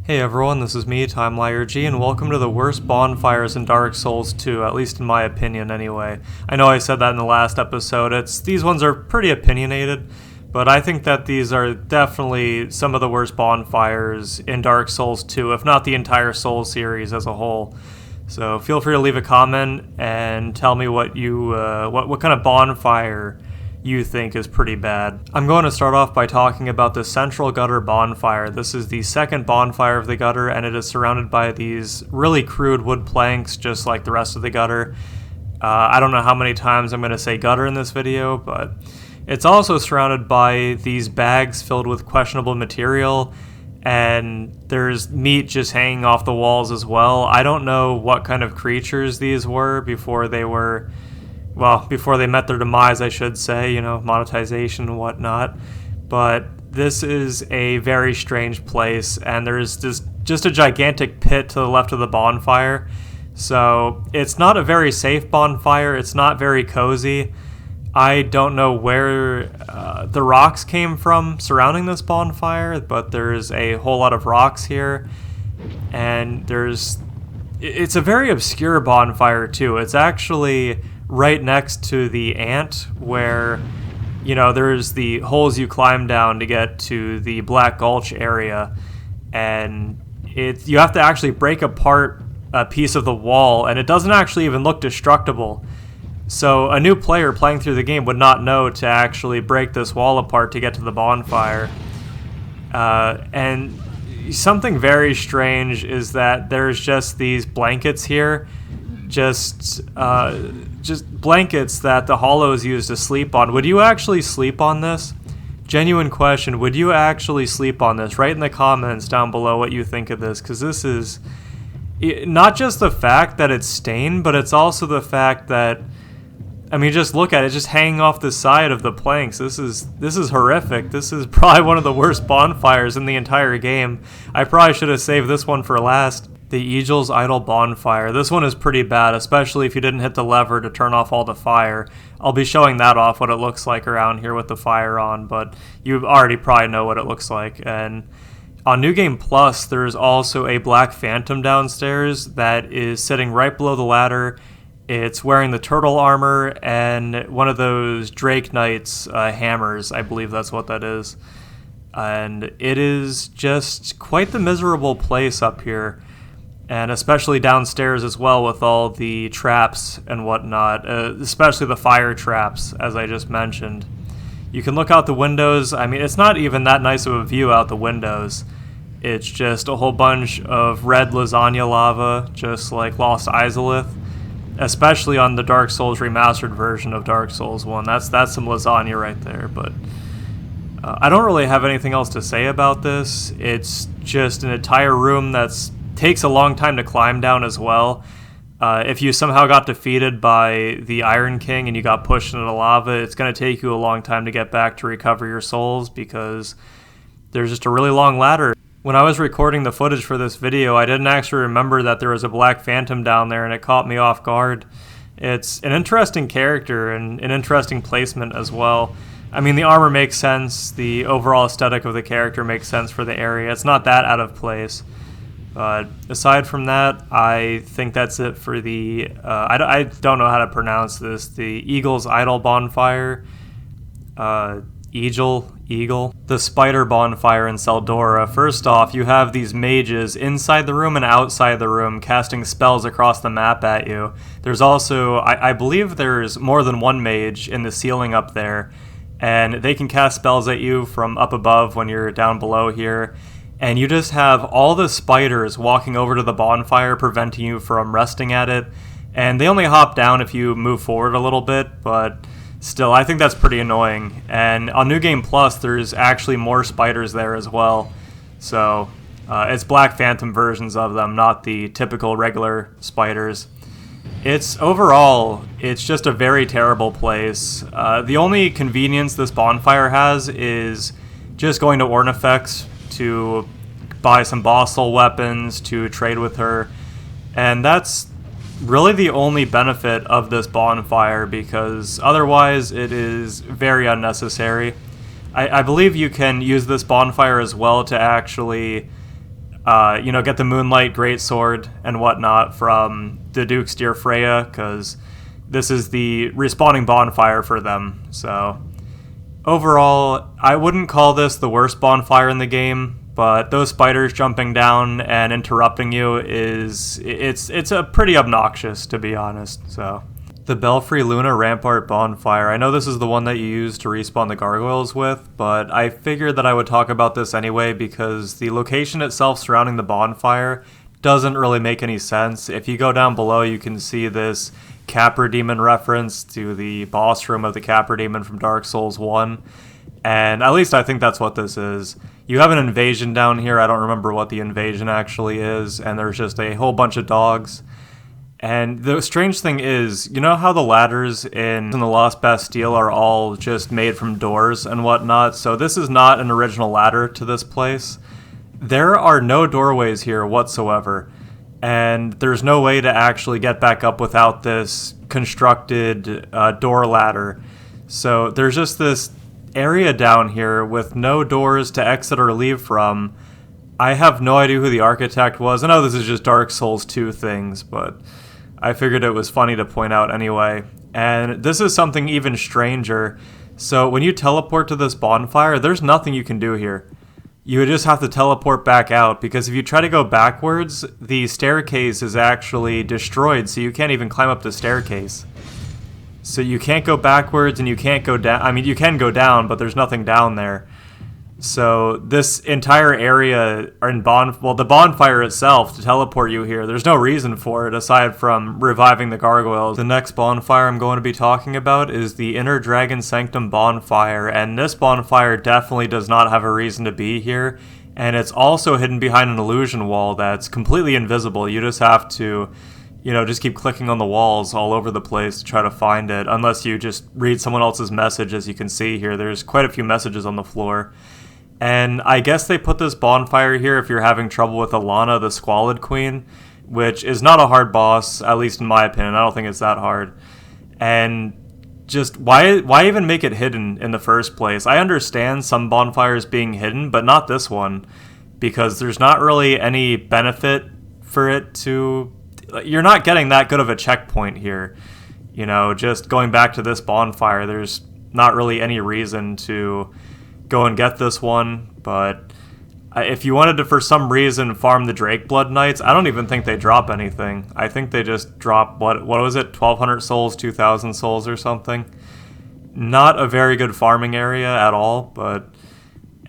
Hey everyone, this is me, TimelireG, and welcome to the worst bonfires in Dark Souls 2, at least in my opinion anyway. I know I said that in the last episode. These ones are pretty opinionated, but I think that these are definitely some of the worst bonfires in Dark Souls 2, if not the entire Souls series as a whole. So feel free to leave a comment and tell me what kind of bonfire you think is pretty bad. I'm going to start off by talking about the Central Gutter Bonfire. This is the second bonfire of the gutter, and it is surrounded by these really crude wood planks, just like the rest of the gutter. I don't know how many times I'm going to say gutter in this video, but it's also surrounded by these bags filled with questionable material, and there's meat just hanging off the walls as well. I don't know what kind of creatures these were before they met their demise, I should say, monetization and whatnot. But this is a very strange place, and there's just a gigantic pit to the left of the bonfire. So it's not a very safe bonfire. It's not very cozy. I don't know where the rocks came from surrounding this bonfire, but there's a whole lot of rocks here. And it's a very obscure bonfire, too. It's actually right next to the ant, where there's the holes you climb down to get to the Black Gulch area, and you have to actually break apart a piece of the wall, and it doesn't actually even look destructible. So a new player playing through the game would not know to actually break this wall apart to get to the bonfire. And something very strange is that there's just these blankets here, just blankets that the hollows use to sleep on. Would you actually sleep on this? Genuine question. Would you actually sleep on this? Write in the comments down below what you think of this, because this is not just the fact that it's stained, but it's also the fact that, just look at it, just hanging off the side of the planks. This is horrific. This is probably one of the worst bonfires in the entire game. I probably should have saved this one for last. The Eygil's Idle Bonfire. This one is pretty bad, especially if you didn't hit the lever to turn off all the fire. I'll be showing that off, what it looks like around here with the fire on, but you already probably know what it looks like. And on New Game Plus, there's also a Black Phantom downstairs that is sitting right below the ladder. It's wearing the turtle armor and one of those Drake Knight's hammers. I believe that's what that is. And it is just quite the miserable place up here. And especially downstairs as well, with all the traps and whatnot, especially the fire traps, as I just mentioned. You can look out the windows. It's not even that nice of a view out the windows. It's just a whole bunch of red lasagna lava, just like Lost Izalith, especially on the Dark Souls remastered version of Dark Souls 1. That's some lasagna right there, but I don't really have anything else to say about this. It's just an entire room that's takes a long time to climb down as well. If you somehow got defeated by the Iron King and you got pushed into the lava, it's going to take you a long time to get back to recover your souls, because there's just a really long ladder. When I was recording the footage for this video, I didn't actually remember that there was a Black Phantom down there, and it caught me off guard. It's an interesting character and an interesting placement as well. The armor makes sense, the overall aesthetic of the character makes sense for the area. It's not that out of place. But aside from that, I think that's it for the, I don't know how to pronounce this, the Eygil's Idle Bonfire, Eygil. The Spider Bonfire in Tseldora. First off, you have these mages inside the room and outside the room casting spells across the map at you. There's also, I believe there's more than one mage in the ceiling up there, and they can cast spells at you from up above when you're down below here. And you just have all the spiders walking over to the bonfire, preventing you from resting at it. And they only hop down if you move forward a little bit, but still, I think that's pretty annoying. And on New Game Plus, there's actually more spiders there as well. So it's Black Phantom versions of them, not the typical regular spiders. Overall, it's just a very terrible place. The only convenience this bonfire has is just going to Ornifex to buy some boss soul weapons, to trade with her, and that's really the only benefit of this bonfire, because otherwise it is very unnecessary. I believe you can use this bonfire as well to actually get the Moonlight Greatsword and whatnot from the Duke's Dear Freya, because this is the respawning bonfire for them. So overall, I wouldn't call this the worst bonfire in the game, but those spiders jumping down and interrupting you it's a pretty obnoxious, to be honest. So the Belfry Luna Rampart Bonfire. I know this is the one that you use to respawn the gargoyles with, but I figured that I would talk about this anyway because the location itself surrounding the bonfire doesn't really make any sense. If you go down below, you can see this Capra Demon reference to the boss room of the Capra Demon from Dark Souls 1, and at least I think that's what this is. You have an invasion down here. I don't remember what the invasion actually is, and there's just a whole bunch of dogs. And the strange thing is, you know how the ladders in the Lost Bastille are all just made from doors and whatnot? So this is not an original ladder to this place. There are no doorways here whatsoever, and there's no way to actually get back up without this constructed door ladder. So there's just this area down here with no doors to exit or leave from. I have no idea who the architect was. I know this is just Dark Souls 2 things, but I figured it was funny to point out anyway. And this is something even stranger. So when you teleport to this bonfire, there's nothing you can do here. You would just have to teleport back out, because if you try to go backwards, the staircase is actually destroyed, so you can't even climb up the staircase. So you can't go backwards and you can't go down. I mean, you can go down, but there's nothing down there. So this entire area the bonfire itself, to teleport you here, there's no reason for it aside from reviving the gargoyles. The next bonfire I'm going to be talking about is the Inner Dragon Sanctum Bonfire, and this bonfire definitely does not have a reason to be here, and it's also hidden behind an illusion wall that's completely invisible. You just have to, just keep clicking on the walls all over the place to try to find it, unless you just read someone else's message. As you can see here, there's quite a few messages on the floor. And I guess they put this bonfire here if you're having trouble with Alana, the Squalid Queen, which is not a hard boss, at least in my opinion. I don't think it's that hard. And just why even make it hidden in the first place? I understand some bonfires being hidden, but not this one, because there's not really any benefit for it to... You're not getting that good of a checkpoint here. Just going back to this bonfire, there's not really any reason to go and get this one. But if you wanted to, for some reason, farm the Drake Blood Knights, I don't even think they drop anything. I think they just drop, what was it, 1,200 souls, 2,000 souls or something. Not a very good farming area at all, but...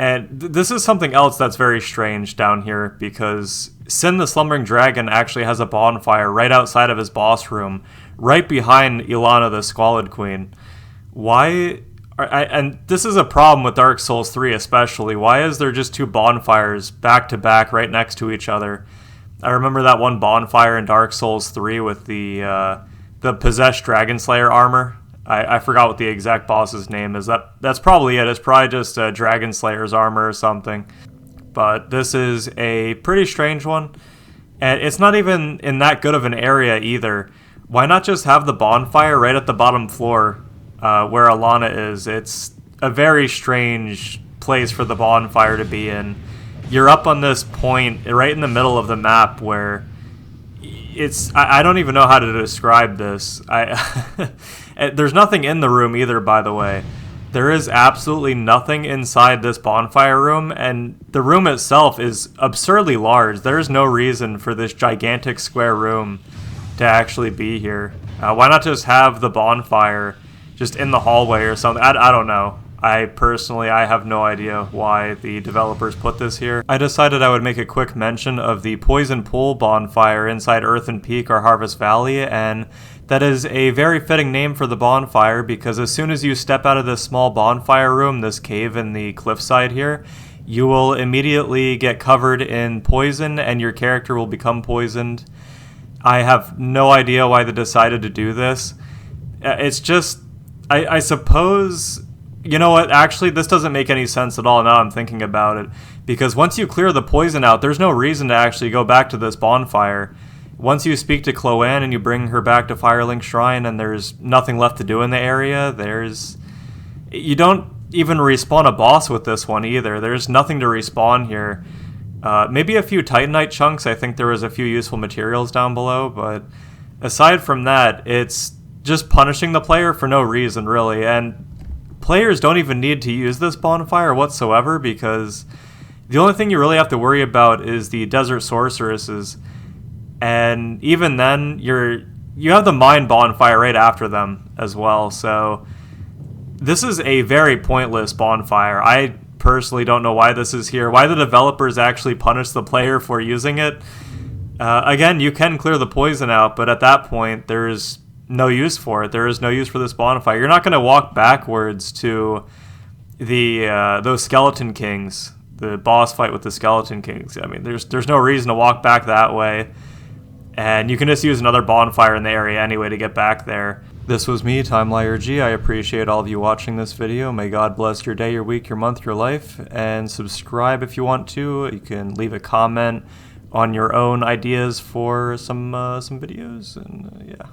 And this is something else that's very strange down here, because Sin the Slumbering Dragon actually has a bonfire right outside of his boss room, right behind Ilana the Squalid Queen. Why... And this is a problem with Dark Souls 3 especially. Why is there just two bonfires back to back right next to each other? I remember that one bonfire in Dark Souls 3 with the possessed Dragon Slayer armor. I forgot what the exact boss's name is. That's probably it. It's probably just Dragon Slayer's armor or something. But this is a pretty strange one. And it's not even in that good of an area either. Why not just have the bonfire right at the bottom floor where Alana is? It's a very strange place for the bonfire to be in. You're up on this point right in the middle of the map where it's... I don't even know how to describe this. There's nothing in the room either, by the way. There is absolutely nothing inside this bonfire room, and the room itself is absurdly large. There's no reason for this gigantic square room to actually be here. Why not just have the bonfire just in the hallway or something? I don't know. I have no idea why the developers put this here. I decided I would make a quick mention of the Poison Pool bonfire inside Earthen Peak or Harvest Valley, and that is a very fitting name for the bonfire, because as soon as you step out of this small bonfire room, this cave in the cliffside here, you will immediately get covered in poison and your character will become poisoned. I have no idea why they decided to do this. It's just, I suppose... You know what, actually, this doesn't make any sense at all now I'm thinking about it. Because once you clear the poison out, there's no reason to actually go back to this bonfire. Once you speak to Chloanne and you bring her back to Firelink Shrine and there's nothing left to do in the area, you don't even respawn a boss with this one either. There's nothing to respawn here. Maybe a few Titanite chunks. I think there was a few useful materials down below, but aside from that, it's just punishing the player for no reason, really. And players don't even need to use this bonfire whatsoever, because the only thing you really have to worry about is the desert sorceresses. And even then, you have the mine bonfire right after them as well. So this is a very pointless bonfire. I personally don't know why this is here, why the developers actually punish the player for using it. Again, you can clear the poison out, but at that point, there's no use for it. There is no use for this bonfire. You're not going to walk backwards to those skeleton kings, the boss fight with the skeleton kings. I mean, there's no reason to walk back that way. And you can just use another bonfire in the area anyway to get back there. This was me, TimelireG. I appreciate all of you watching this video. May God bless your day, your week, your month, your life. And subscribe if you want to. You can leave a comment on your own ideas for some videos. And yeah.